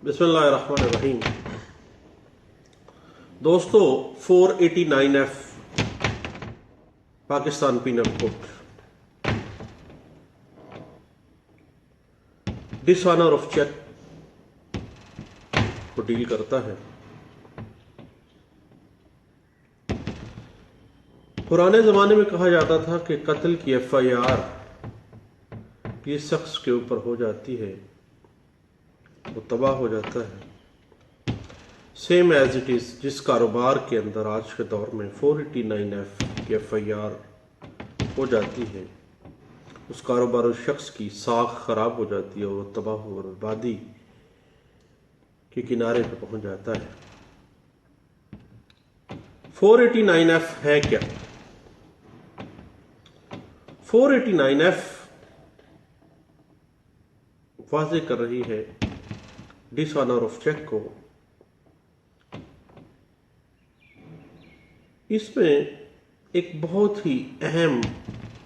بسم اللہ الرحمن الرحیم۔ دوستو 489F Pakistan penal code dishonour of cheque کو ڈیل کرتا ہے۔ پرانے زمانے میں کہا جاتا تھا کہ قتل کی FIR یہ شخص کے اوپر ہو جاتی ہے وہ تباہ ہو جاتا ہے، سیم ایز اٹ از جس کاروبار کے اندر آج کے دور میں 489F کی FIR ہو جاتی ہے، اس کاروبار اس شخص کی ساکھ خراب ہو جاتی ہے اور وہ تباہ و بربادی کے کنارے پہ پہنچ جاتا ہے۔ 489F ہے کیا؟ 489F واضح کر رہی ہے ڈس آنر آف چیک کو۔ اس میں ایک بہت ہی اہم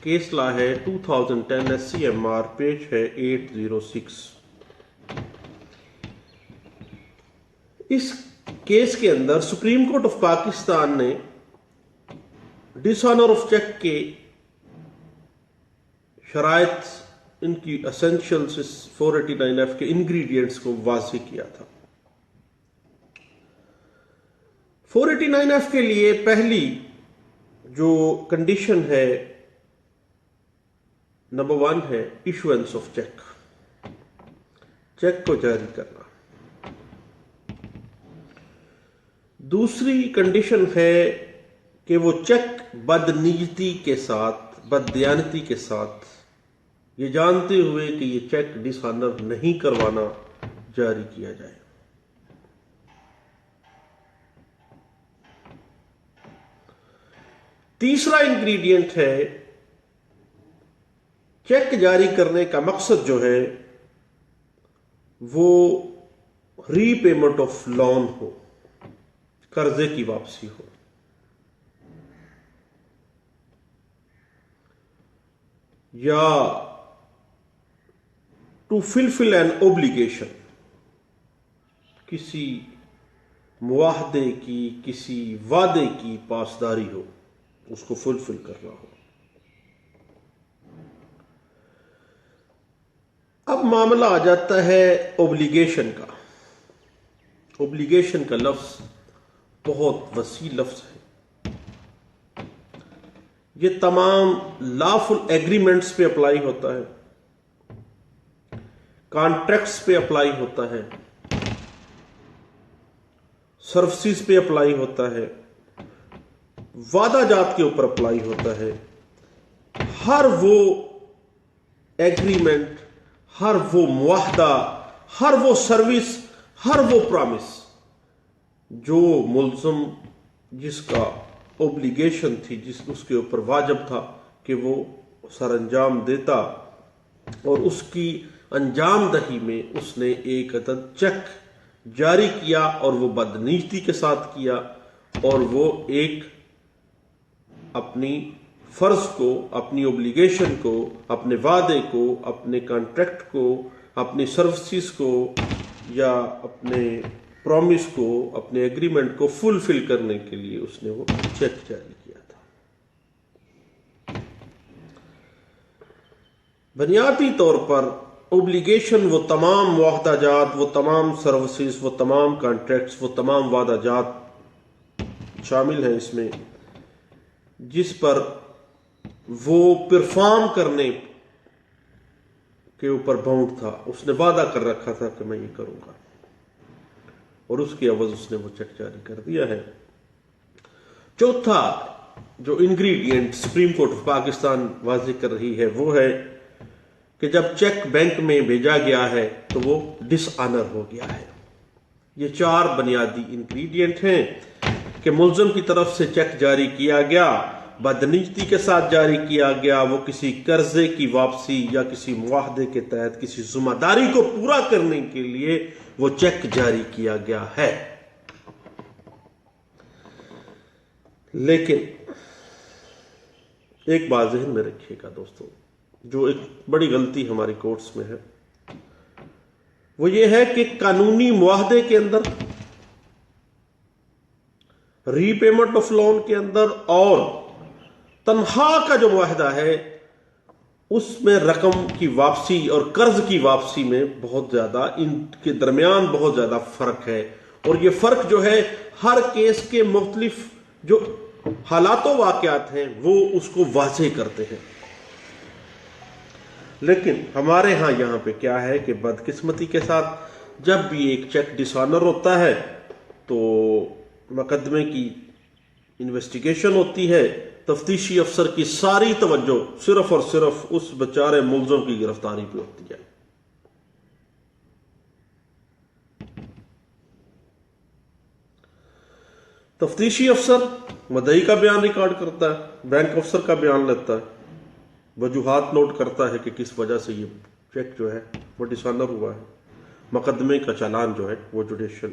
کیس لا ہے 2010 SCMR پیج ہے 806۔ اس کیس کے اندر سپریم کورٹ آف پاکستان نے ڈس آنر آف چیک کے شرائط، ان کی اسینشلز، 489F کے انگریڈینٹس کو واضح کیا تھا۔ 489F کے لیے پہلی جو کنڈیشن ہے، نمبر 1 ہے ایشوئنس آف چیک، چیک کو جاری کرنا۔ دوسری کنڈیشن ہے کہ وہ چیک بدنیتی کے ساتھ، بددیانتی کے ساتھ، یہ جانتے ہوئے کہ یہ چیک ڈس آنر نہیں کروانا، جاری کیا جائے۔ تیسرا انگریڈینٹ ہے چیک جاری کرنے کا مقصد جو ہے وہ ری پیمنٹ آف لون ہو، قرضے کی واپسی ہو، یا ٹو فلفل این اوبلیگیشن، کسی معاہدے کی، کسی وعدے کی پاسداری ہو، اس کو فلفل کرنا ہو۔ اب معاملہ آ جاتا ہے اوبلیگیشن کا۔ اوبلیگیشن کا لفظ بہت وسیع لفظ ہے، یہ تمام لافل ایگریمنٹس پہ اپلائی ہوتا ہے، کانٹریکٹس پہ اپلائی ہوتا ہے، سروسز پہ اپلائی ہوتا ہے، وعدہ جات کے اوپر اپلائی ہوتا ہے۔ ہر وہ ایگریمنٹ، ہر وہ معاہدہ، ہر وہ سروس، ہر وہ پرامس جو ملزم، جس کا اوبلیگیشن تھی، اس کے اوپر واجب تھا کہ وہ سر انجام دیتا، اور اس کی انجام دہی میں اس نے ایک عدد چیک جاری کیا، اور وہ بدنیتی کے ساتھ کیا، اور وہ ایک اپنی فرض کو، اپنی اوبلیگیشن کو، اپنے وعدے کو، اپنے کانٹریکٹ کو، اپنی سروسز کو، یا اپنے پرومس کو، اپنے ایگریمنٹ کو فلفل کرنے کے لیے اس نے وہ چیک جاری کیا تھا۔ بنیادی طور پر اوبلیگیشن وہ تمام معاہدہ جات، وہ تمام سروسز، وہ تمام کانٹریکٹس، وہ تمام وعدہ جات شامل ہیں اس میں جس پر وہ پرفارم کرنے کے اوپر باؤنڈ تھا۔ اس نے وعدہ کر رکھا تھا کہ میں یہ کروں گا، اور اس کی عوض اس نے وہ چیک جاری کر دیا ہے۔ چوتھا جو ingredient supreme court of Pakistan واضح کر رہی ہے وہ ہے کہ جب چیک بینک میں بھیجا گیا ہے تو وہ ڈس آنر ہو گیا ہے۔ یہ 4 بنیادی انگریڈینٹ ہیں کہ ملزم کی طرف سے چیک جاری کیا گیا، بدنیتی کے ساتھ جاری کیا گیا، وہ کسی قرضے کی واپسی یا کسی معاہدے کے تحت کسی ذمہ داری کو پورا کرنے کے لیے وہ چیک جاری کیا گیا ہے۔ لیکن ایک بات ذہن میں رکھیے گا دوستو، جو ایک بڑی غلطی ہماری کورٹس میں ہے، وہ یہ ہے کہ قانونی معاہدے کے اندر، ری پیمنٹ آف لون کے اندر اور تنخواہ کا جو معاہدہ ہے اس میں رقم کی واپسی اور قرض کی واپسی میں بہت زیادہ، ان کے درمیان بہت زیادہ فرق ہے، اور یہ فرق جو ہے ہر کیس کے مختلف جو حالات و واقعات ہیں وہ اس کو واضح کرتے ہیں۔ لیکن ہمارے ہاں یہاں پہ کیا ہے کہ بدقسمتی کے ساتھ جب بھی ایک چیک ڈس آنر ہوتا ہے تو مقدمے کی انویسٹیگیشن ہوتی ہے، تفتیشی افسر کی ساری توجہ صرف اور صرف اس بیچارے ملزم کی گرفتاری پہ ہوتی ہے۔ تفتیشی افسر مدعی کا بیان ریکارڈ کرتا ہے، بینک افسر کا بیان لیتا ہے، وجوہات نوٹ کرتا ہے کہ کس وجہ سے یہ چیک جو ہے وہ ڈس آنر ہوا ہے، مقدمے کا چالان جو ہے وہ جوڈیشل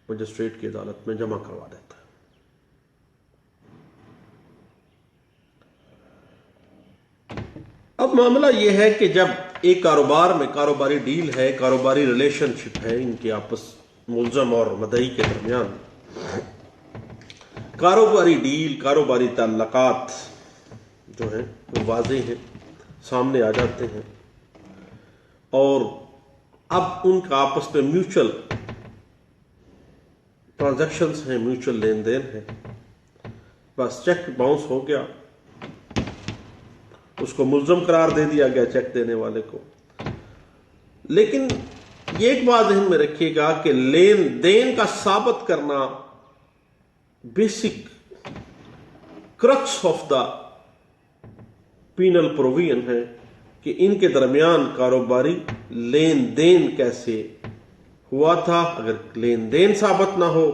مجسٹریٹ کی عدالت میں جمع کروا دیتا ہے۔ اب معاملہ یہ ہے کہ جب ایک کاروبار میں کاروباری ڈیل ہے، کاروباری ریلیشن شپ ہے ان کے آپس، ملزم اور مدعی کے درمیان، کاروباری ڈیل، کاروباری تعلقات جو ہیں وہ واضح ہیں، سامنے آ جاتے ہیں، اور اب ان کا آپس میں میوچل ٹرانزیکشنز ہیں، میوچل لین دین ہے، بس چیک باؤنس ہو گیا، اس کو ملزم قرار دے دیا گیا چیک دینے والے کو۔ لیکن یہ ایک بات ذہن میں رکھیے گا کہ لین دین کا ثابت کرنا basic crux of the panel provision ہے کہ ان کے درمیان کاروباری لین دین کیسے ہوا تھا۔ اگر لین دین ثابت نہ ہو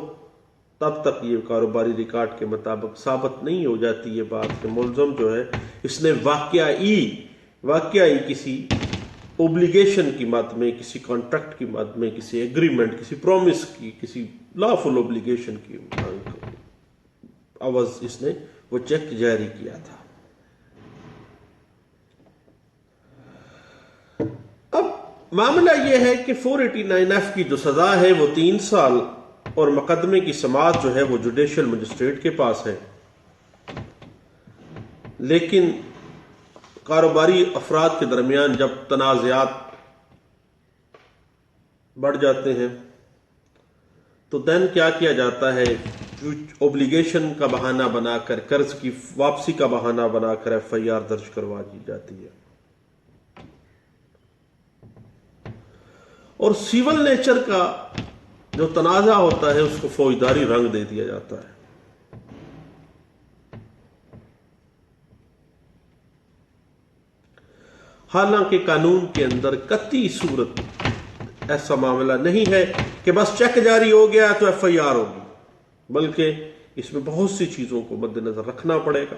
تب تک یہ کاروباری ریکارڈ کے مطابق ثابت نہیں ہو جاتی یہ بات کہ ملزم جو ہے اس نے واقعی کسی اوبلیگیشن کی مد میں، کسی کانٹریکٹ کی مد میں، کسی ایگریمنٹ، کسی پرومس کی، کسی لافل اوبلیگیشن کی عوض اس نے وہ چیک جاری کیا تھا۔ اب معاملہ یہ ہے کہ 489F کی جو سزا ہے وہ 3 سال اور مقدمے کی سماعت جو ہے وہ جوڈیشل مجسٹریٹ کے پاس ہے، لیکن کاروباری افراد کے درمیان جب تنازعات بڑھ جاتے ہیں تو دین کیا کیا جاتا ہے، اوبلیگیشن کا بہانہ بنا کر، قرض کی واپسی کا بہانہ بنا کر FIR درج کروا دی جاتی ہے، اور سیول نیچر کا جو تنازع ہوتا ہے اس کو فوجداری رنگ دے دیا جاتا ہے۔ حالانکہ قانون کے اندر قطعی صورت ایسا معاملہ نہیں ہے کہ بس چیک جاری ہو گیا تو FIR ہوگی، بلکہ اس میں بہت سی چیزوں کو مد نظر رکھنا پڑے گا۔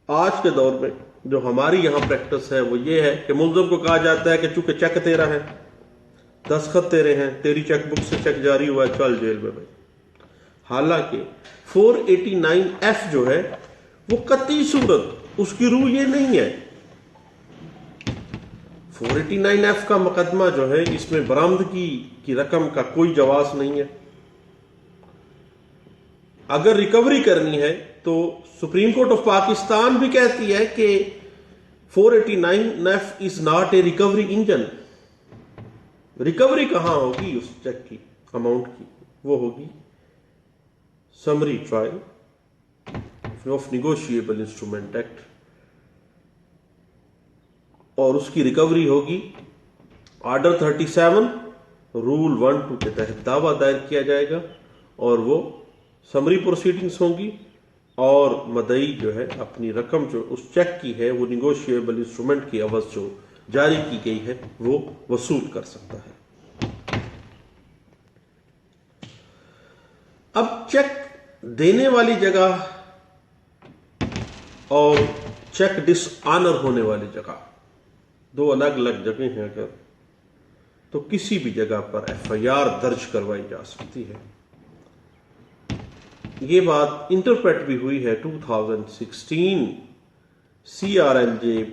آج کے دور میں جو ہماری یہاں پریکٹس ہے وہ یہ ہے کہ ملزم کو کہا جاتا ہے کہ چونکہ چیک تیرا ہے، دستخط تیرے ہیں، تیری چیک بک سے چیک جاری ہوا ہے، چل جیل میں بھائی۔ حالانکہ 489F جو ہے وہ قطعی صورت، اس کی روح یہ نہیں ہے۔ 489F کا مقدمہ جو ہے اس میں برآمدگی کی رقم کا کوئی جواز نہیں ہے۔ اگر ریکوری کرنی ہے تو سپریم کورٹ آف پاکستان بھی کہتی ہے کہ 489F is not a recovery engine. Recovery کہاں ہوگی اس چیک کی اماؤنٹ کی؟ وہ ہوگی summary trial of negotiable instrument act, اور اس کی ریکوری ہوگی آرڈر 37 رول 1-2 کے تحت دعویٰ دائر کیا جائے گا، اور وہ سمری پروسیڈنگز ہوں گی، اور مدعی جو ہے اپنی رقم جو اس چیک کی ہے وہ نیگوشیبل انسٹرومنٹ کی عوض جو جاری کی گئی ہے وہ وصول کر سکتا ہے۔ اب چیک دینے والی جگہ اور چیک ڈس آنر ہونے والی جگہ دو الگ الگ جگہیں ہیں، اگر تو کسی بھی جگہ پر FIR درج کروائی جا سکتی ہے۔ یہ بات انٹرپریٹ بھی ہوئی ہے 2016 CRLJ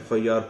FIR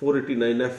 489F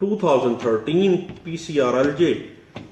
2013 PCRLJ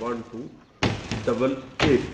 1288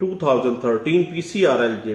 2013 PCRLJ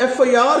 FIR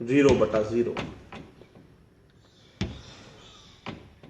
0/0।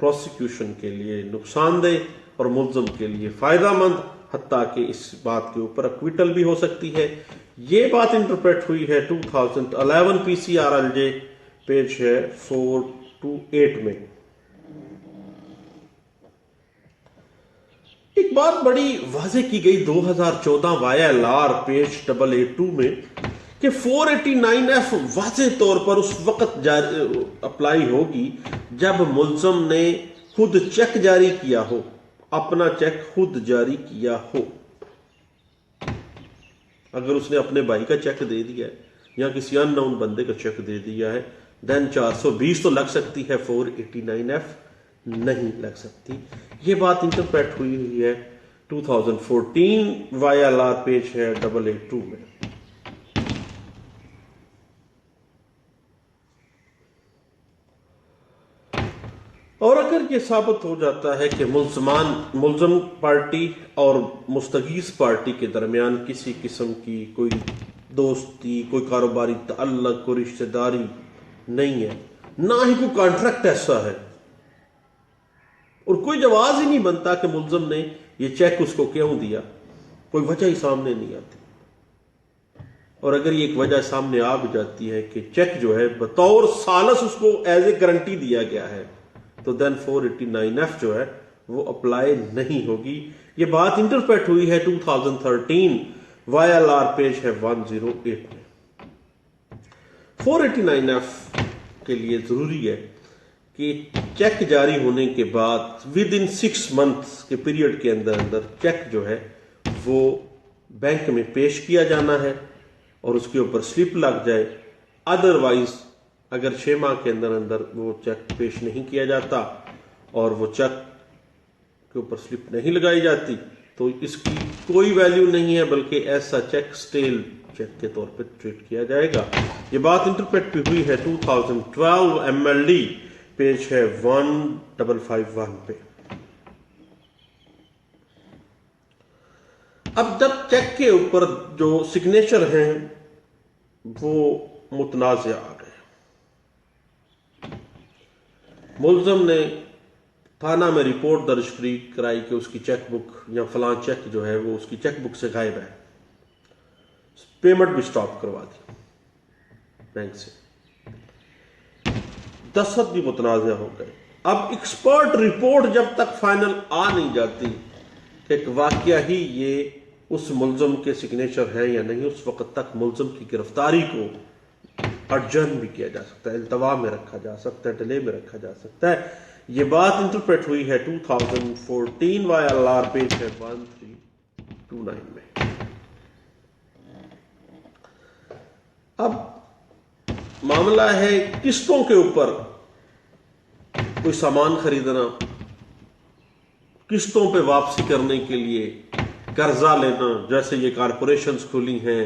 Prosecution کے لیے نقصان دہ اور ملزم کے لیے فائدہ مند، حتیٰ کہ اس بات کے اوپر اکویٹل بھی ہو سکتی ہے۔ یہ بات انٹرپریٹ ہوئی ہے 2011 PCRLJ پیج ہے 428 میں۔ ایک بات بڑی واضح کی گئی 2014 YLR پیج 882 میں کہ 489F واضح طور پر اس وقت اپلائی ہوگی جب ملزم نے خود چیک جاری کیا ہو، اپنا چیک خود جاری کیا ہو۔ اگر اس نے اپنے بھائی کا چیک دے دیا ہے یا کسی ان نون بندے کا چیک دے دیا ہے دین 420 تو لگ سکتی ہے، 489F نہیں لگ سکتی۔ یہ بات انٹرپریٹ ہوئی ہے 2014 YLR پیج ہے 882 میں۔ اور اگر یہ ثابت ہو جاتا ہے کہ ملزم پارٹی اور مستغیث پارٹی کے درمیان کسی قسم کی کوئی دوستی، کوئی کاروباری تعلق، کوئی رشتہ داری نہیں ہے، نہ ہی کوئی کانٹریکٹ ایسا ہے، اور کوئی جواز ہی نہیں بنتا کہ ملزم نے یہ چیک اس کو کیوں دیا، کوئی وجہ ہی سامنے نہیں آتی، اور اگر یہ ایک وجہ سامنے آ بھی جاتی ہے کہ چیک جو ہے بطور سالس اس کو ایز اے گارنٹی دیا گیا ہے، تو دین 489F جو ہے وہ اپلائی نہیں ہوگی۔ یہ بات انٹرپریٹ ہوئی ہے 2013 YLR پیج ہے 108 میں۔ 489F کے لیے ضروری ہے کہ چیک جاری ہونے کے بعد ود ان 6 months کے پیریڈ کے اندر چیک جو ہے وہ بینک میں پیش کیا جانا ہے اور اس کے اوپر سلپ لگ جائے۔ ادروائز اگر 6 ماہ کے اندر وہ چیک پیش نہیں کیا جاتا اور وہ چیک کے اوپر سلپ نہیں لگائی جاتی تو اس کی کوئی ویلیو نہیں ہے، بلکہ ایسا چیک سٹیل چیک کے طور پہ ٹریٹ کیا جائے گا۔ یہ بات انٹرپریٹ بھی ہوئی ہے 2012 MLD پیج ہے 1551 پہ۔ اب جب چیک کے اوپر جو سگنیچر ہیں وہ متنازع آ گئے، ملزم نے تھانہ میں رپورٹ درج کرائی کہ اس کی چیک بک یا فلاں چیک جو ہے وہ اس کی چیک بک سے غائب ہے، پیمنٹ بھی سٹاپ کروا دی بینک سے، دستخط بھی متنازع ہو گئے۔ اب ایکسپرٹ رپورٹ جب تک فائنل آ نہیں جاتی کہ واقعہ ہی یہ اس ملزم کے سگنیچر ہے یا نہیں، اس وقت تک ملزم کی گرفتاری کو ارجن بھی کیا جا سکتا ہے، التوا میں رکھا جا سکتا ہے، ڈیلے میں رکھا جا سکتا ہے۔ یہ بات انٹرپریٹ ہوئی ہے 2014 YLR پیج ہے 1329 میں۔ اب معاملہ ہے قسطوں کے اوپر کوئی سامان خریدنا، قسطوں پہ واپسی کرنے کے لیے قرضہ لینا، جیسے یہ کارپوریشنز کھلی ہیں،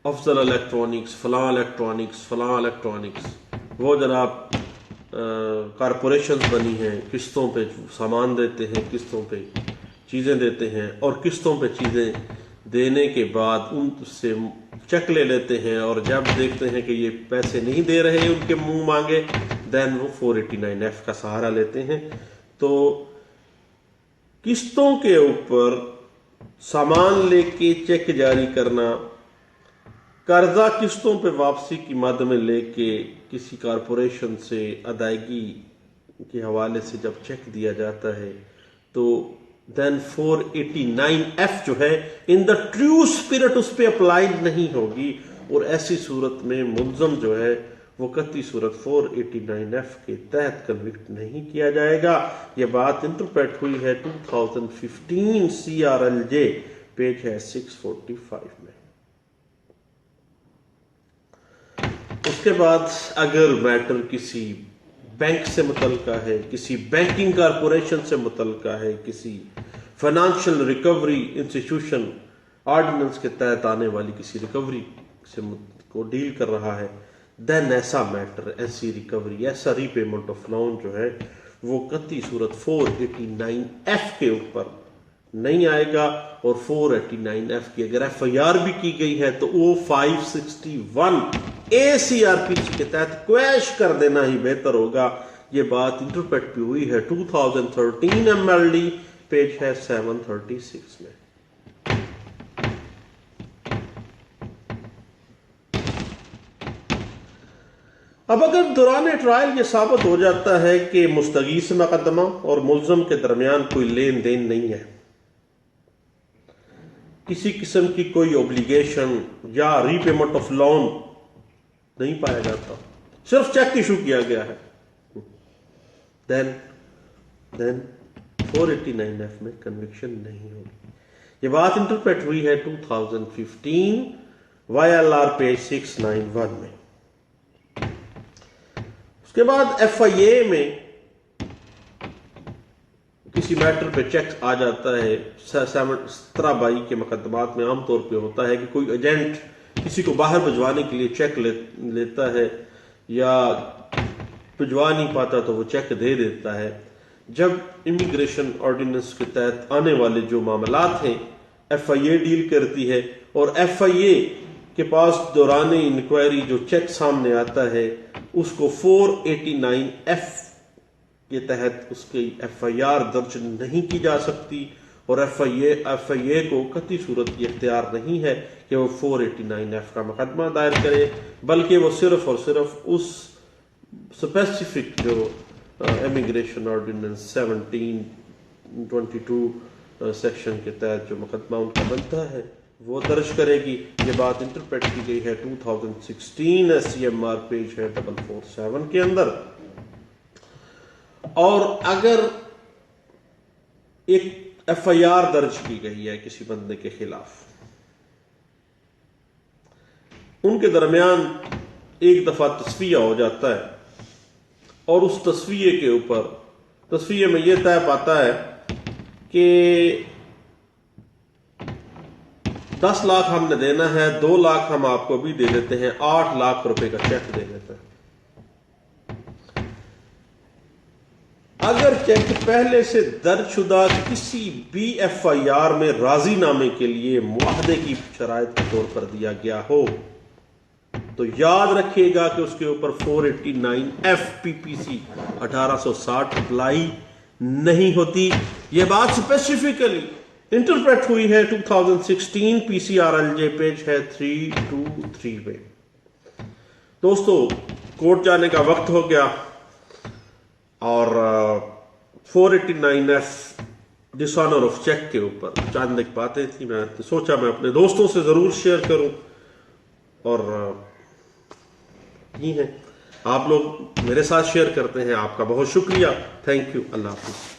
افضل الیکٹرانکس، فلاں الیکٹرانکس، وہ جناب کارپوریشنز بنی ہیں، قسطوں پہ سامان دیتے ہیں، قسطوں پہ چیزیں دیتے ہیں، اور قسطوں پہ چیزیں دینے کے بعد ان سے چیک لے لیتے ہیں، اور جب دیکھتے ہیں کہ یہ پیسے نہیں دے رہے ان کے منہ مانگے دین وہ 489F کا سہارا لیتے ہیں۔ تو قسطوں کے اوپر سامان لے کے چیک جاری کرنا، قرضہ قسطوں پہ واپسی کی مد میں لے کے کسی کارپوریشن سے ادائیگی کے حوالے سے جب چیک دیا جاتا ہے تو دین 489F جو ہے ان دا ٹرو اسپرٹ اس پہ اپلائی نہیں ہوگی، اور ایسی صورت میں ملزم جو ہے وہ قطعی صورت 489F کے تحت کنوکٹ نہیں کیا جائے گا۔ یہ بات انٹرپریٹ ہوئی ہے 2015 CRLJ پیج ہے 645 میں۔ اس کے بعد اگر میٹر کسی بینک سے متعلقہ ہے، کسی بینکنگ کارپوریشن سے متعلقہ ہے، کسی فائنانشل ریکوری انسٹیٹیوشن آرڈیننس کے تحت آنے والی کسی ریکوری سے کو ڈیل کر رہا ہے، دین ایسا میٹر، ایسی ریکوری، ایسا ری پیمنٹ آف لون جو ہے وہ قطعی صورت 489F کے اوپر نہیں آئے گا، اور 489F کی اگر FIR بھی کی گئی ہے تو وہ 561 ACRPC کے تحت کویش کر دینا ہی بہتر ہوگا. یہ بات انٹرپریٹ بھی ہوئی ہے 2013 MLD پیج ہے 736 میں. اب اگر دوران ٹرائل یہ ثابت ہو جاتا ہے کہ مستغیث مقدمہ اور ملزم کے درمیان کوئی لین دین نہیں ہے، کسی قسم کی کوئی اوبلیگیشن یا ری پیمنٹ آف لون نہیں پایا جاتا، صرف چیک ایشو کیا گیا ہے، دین 489F میں کنوکشن نہیں ہوگی. یہ بات انٹرپریٹ ہوئی ہے 2015 YLR پیج 691 میں. اس کے بعد FIA میں کسی میٹر پہ چیک آ جاتا ہے. 1722 کے مقدمات میں عام طور پہ ہوتا ہے کہ کوئی ایجنٹ کسی کو باہر بھجوانے کے لیے چیک لیتا ہے یا بھجوا نہیں پاتا تو وہ چیک دے دیتا ہے. جب امیگریشن آرڈیننس کے تحت آنے والے جو معاملات ہیں FIA ڈیل کرتی ہے، اور FIA کے پاس دوران انکوائری جو چیک سامنے آتا ہے اس کو 489F کے تحت اس کی FIR درج نہیں کی جا سکتی، اور FIA کو قطعی صورت یہ اختیار نہیں ہے کہ وہ 489F کا مقدمہ دائر کرے، بلکہ وہ صرف اور صرف اس اسپیسیفک جو امیگریشن آرڈیننس 1722 سیکشن کے تحت جو مقدمہ ان کا بنتا ہے وہ درج کرے گی. یہ بات انٹرپریٹ کی گئی ہے 2016 SCMR پیج ہے 447 کے اندر. اور اگر ایک FIR درج کی گئی ہے کسی بندے کے خلاف، ان کے درمیان ایک دفعہ تصفیہ ہو جاتا ہے، اور اس تصفیے کے اوپر تصفیے میں یہ طے پاتا ہے کہ 10 لاکھ ہم نے دینا ہے، 2 لاکھ ہم آپ کو بھی دے دیتے ہیں، 8 لاکھ روپے کا چیک دے دیتے ہیں. اگر چیک پہلے سے درج شدہ کسی بھی FIR میں راضی نامے کے لیے معاہدے کی شرائط کے طور پر دیا گیا ہو تو یاد رکھیے گا کہ اس کے اوپر 489F PPC 1860 اپلائی نہیں ہوتی. یہ بات اسپیسیفکلی انٹرپریٹ ہوئی ہے 2016 PCRLJ پیج ہے 323 میں. دوستو کورٹ جانے کا وقت ہو گیا، اور 489F dish owner of check کے اوپر چند ایک باتیں تھیں، میں سوچا میں اپنے دوستوں سے ضرور شیئر کروں. اور یہ ہیں آپ لوگ میرے ساتھ شیئر کرتے ہیں، آپ کا بہت شکریہ. Thank you. اللہ حافظ.